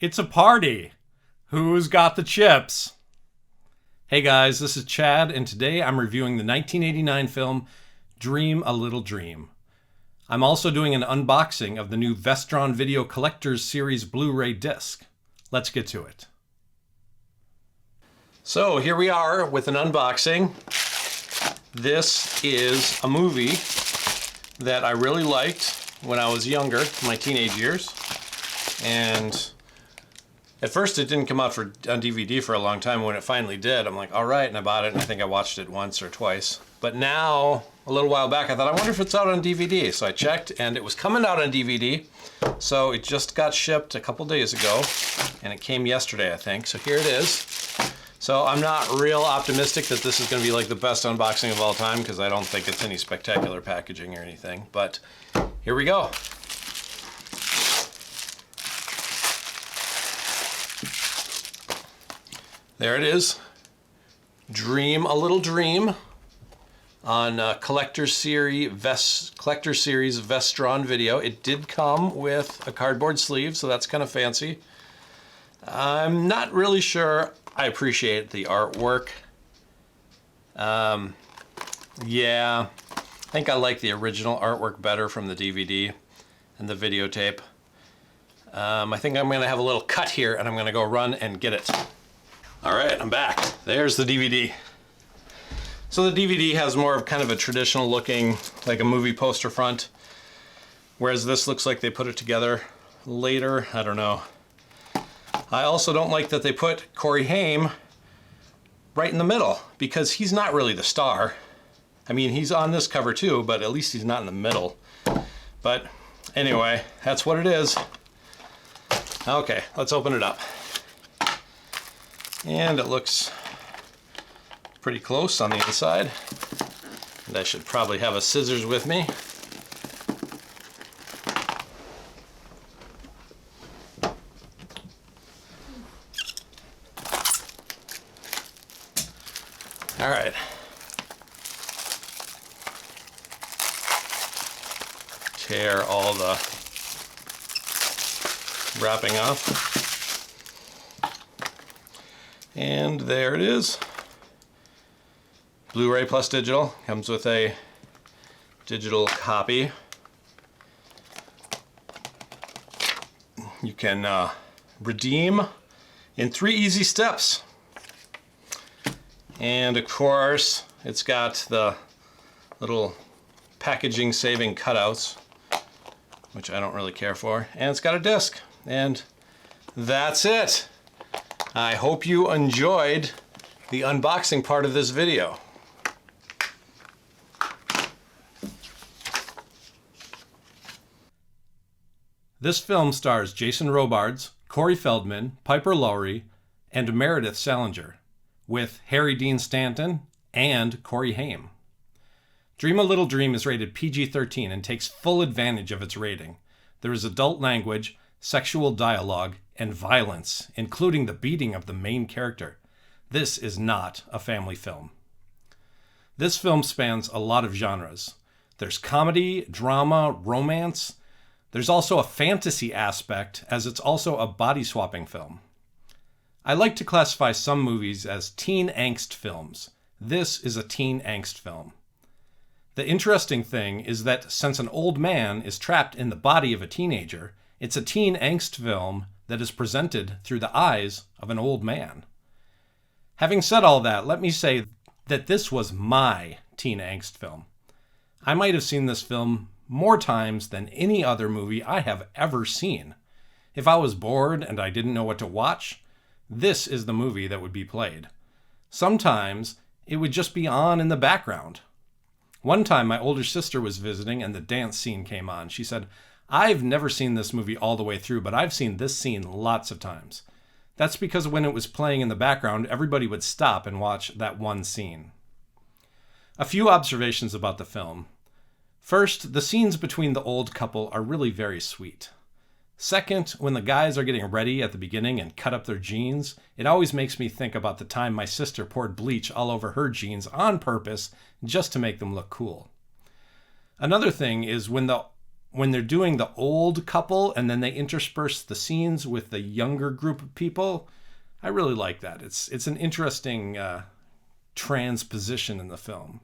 It's a party. Who's got the chips? Hey guys, this is Chad, and today I'm reviewing the 1989 film Dream a Little Dream. I'm also doing an unboxing of the new Vestron Video Collector's Series Blu-Ray disc. Let's get to it. So here we are with an unboxing. This is a movie that I really liked when I was younger, my teenage years. And at first it didn't come out on DVD for a long time. When it finally did, I'm like, all right, and I bought it, and I think I watched it once or twice. But now, a little while back, I thought, I wonder if it's out on DVD. So I checked, and it was coming out on DVD. So it just got shipped a couple days ago, and it came yesterday, I think. So here it is. So I'm not real optimistic that this is going to be like the best unboxing of all time, because I don't think it's any spectacular packaging or anything. But here we go. There it is. Dream a Little Dream on Collector Series Vestron Video. It did come with a cardboard sleeve, so that's kind of fancy. I'm not really sure I appreciate the artwork. Yeah, I think I like the original artwork better from the DVD and the videotape. I think I'm going to have a little cut here, and I'm going to go run and get it. All right, I'm back. There's the DVD. So the DVD has more of kind of a traditional looking, like a movie poster front, whereas this looks like they put it together later. I don't know. I also don't like that they put Corey Haim right in the middle, because he's not really the star. I mean, he's on this cover too, but at least he's not in the middle. But anyway, that's what it is. Okay, let's open it up. And it looks pretty close on the inside. And I should probably have a scissors with me. All right. Tear all the wrapping off. And there it is. Blu-ray plus digital. Comes with a digital copy. You can redeem in 3 easy steps. And of course, it's got the little packaging saving cutouts, which I don't really care for. And it's got a disc. And that's it. I hope you enjoyed the unboxing part of this video. This film stars Jason Robards, Corey Feldman, Piper Laurie, and Meredith Salinger, with Harry Dean Stanton and Corey Haim. Dream a Little Dream is rated PG-13 and takes full advantage of its rating. There is adult language, sexual dialogue, and violence, including the beating of the main character. This is not a family film. This film spans a lot of genres. There's comedy, drama, romance. There's also a fantasy aspect, as it's also a body-swapping film. I like to classify some movies as teen angst films. This is a teen angst film. The interesting thing is that since an old man is trapped in the body of a teenager, it's a teen angst film that is presented through the eyes of an old man. Having said all that, let me say that this was my teen angst film. I might have seen this film more times than any other movie I have ever seen. If I was bored and I didn't know what to watch, this is the movie that would be played. Sometimes it would just be on in the background. One time my older sister was visiting and the dance scene came on. She said, "I've never seen this movie all the way through, but I've seen this scene lots of times." That's because when it was playing in the background, everybody would stop and watch that one scene. A few observations about the film. First, the scenes between the old couple are really very sweet. Second, when the guys are getting ready at the beginning and cut up their jeans, it always makes me think about the time my sister poured bleach all over her jeans on purpose just to make them look cool. Another thing is when the when they're doing the old couple and then they intersperse the scenes with the younger group of people, I really like that. It's an interesting transposition in the film.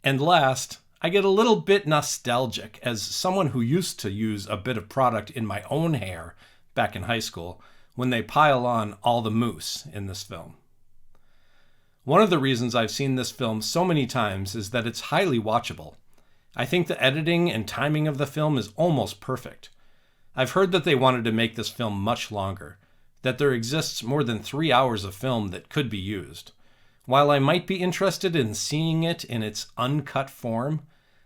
And last, I get a little bit nostalgic as someone who used to use a bit of product in my own hair back in high school when they pile on all the mousse in this film. One of the reasons I've seen this film so many times is that it's highly watchable. I think the editing and timing of the film is almost perfect. I've heard that they wanted to make this film much longer, that there exists more than 3 hours of film that could be used. While I might be interested in seeing it in its uncut form,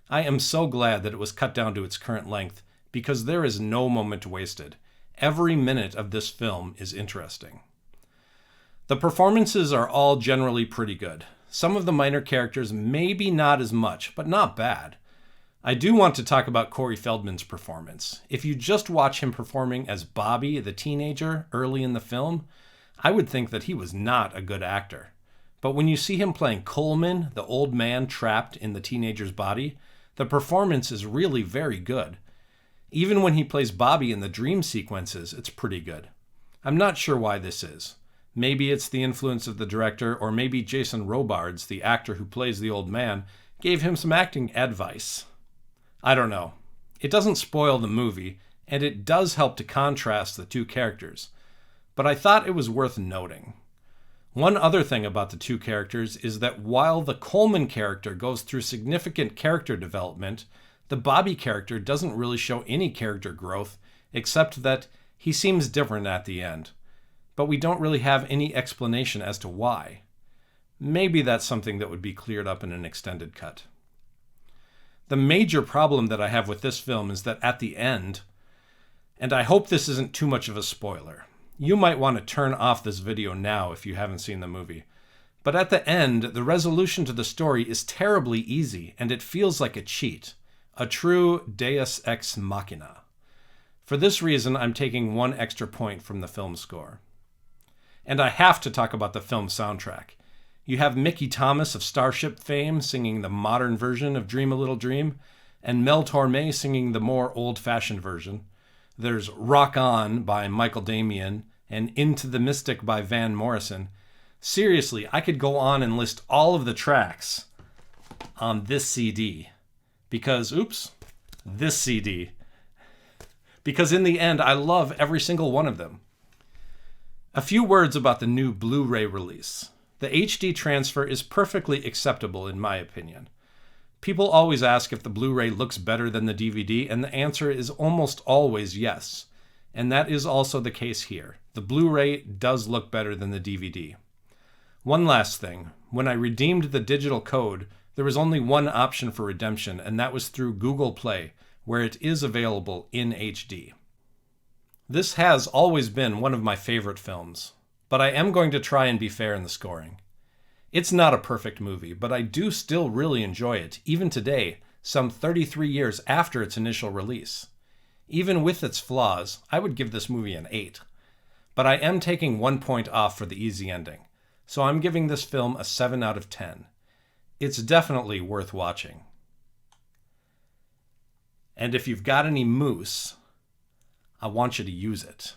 I am so glad that it was cut down to its current length because there is no moment wasted. Every minute of this film is interesting. The performances are all generally pretty good. Some of the minor characters maybe not as much, but not bad. I do want to talk about Corey Feldman's performance. If you just watch him performing as Bobby, the teenager, early in the film, I would think that he was not a good actor. But when you see him playing Coleman, the old man trapped in the teenager's body, the performance is really very good. Even when he plays Bobby in the dream sequences, it's pretty good. I'm not sure why this is. Maybe it's the influence of the director, or maybe Jason Robards, the actor who plays the old man, gave him some acting advice. I don't know. It doesn't spoil the movie, and it does help to contrast the two characters. But I thought it was worth noting. One other thing about the two characters is that while the Coleman character goes through significant character development, the Bobby character doesn't really show any character growth, except that he seems different at the end. But we don't really have any explanation as to why. Maybe that's something that would be cleared up in an extended cut. The major problem that I have with this film is that at the end, and I hope this isn't too much of a spoiler, you might want to turn off this video now if you haven't seen the movie. But at the end, the resolution to the story is terribly easy, and it feels like a cheat, a true deus ex machina. For this reason, I'm taking 1 extra point from the film score. And I have to talk about the film soundtrack. You have Mickey Thomas of Starship fame singing the modern version of Dream a Little Dream, and Mel Torme singing the more old-fashioned version. There's Rock On by Michael Damian and Into the Mystic by Van Morrison. Seriously, I could go on and list all of the tracks on this CD. Because in the end, I love every single one of them. A few words about the new Blu-ray release. The HD transfer is perfectly acceptable in my opinion. People always ask if the Blu-ray looks better than the DVD, and the answer is almost always yes. And that is also the case here. The Blu-ray does look better than the DVD. One last thing. When I redeemed the digital code, there was only one option for redemption, and that was through Google Play, where it is available in HD. This has always been one of my favorite films, but I am going to try and be fair in the scoring. It's not a perfect movie, but I do still really enjoy it, even today, some 33 years after its initial release. Even with its flaws, I would give this movie an 8. But I am taking 1 point off for the easy ending, so I'm giving this film a 7 out of 10. It's definitely worth watching. And if you've got any mousse, I want you to use it.